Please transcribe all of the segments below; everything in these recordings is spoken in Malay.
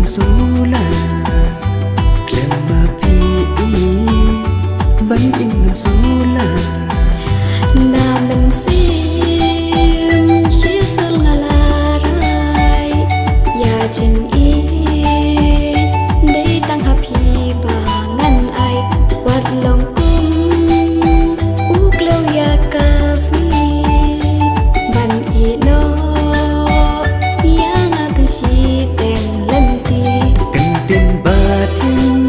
ingin sula klema pi ban ingin sula namen sim shisul ngalarai ya jin dei tang happy bangan ai wat long kum uklo ya kasmi ban ino yang akan si teng lenti kentin batin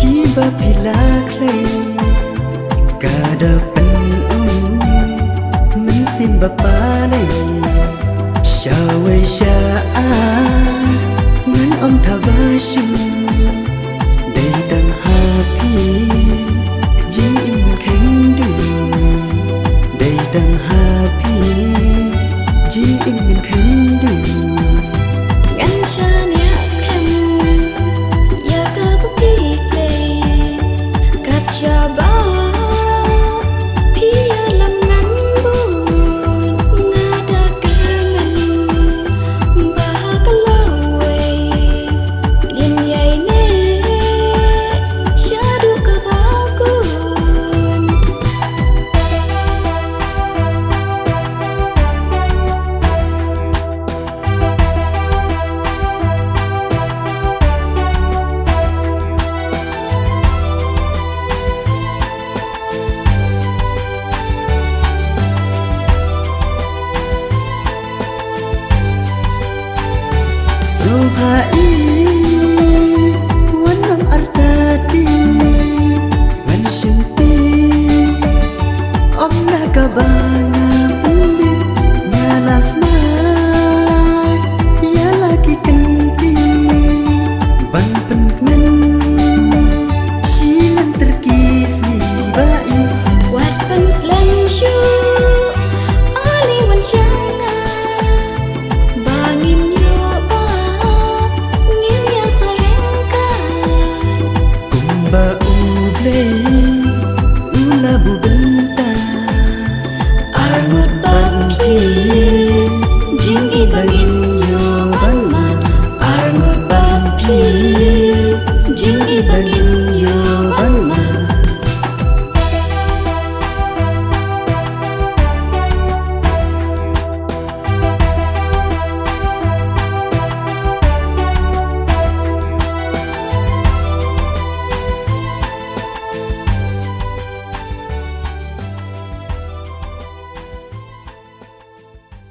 kiba pila klei kada sim bapalay shaway shaa ngan om tabashu day tang happy jing in min kendu day tang happy jing in min kendu ngan shan ya skem ya ka pupi play kat shaba Hai wanam artati ngan shinti om na kabana pendit nyalas na ya lagi kenti ban penknen silan terkisi bai wat pen slam shu ali wan shanga bangin ula bu benta armut bangki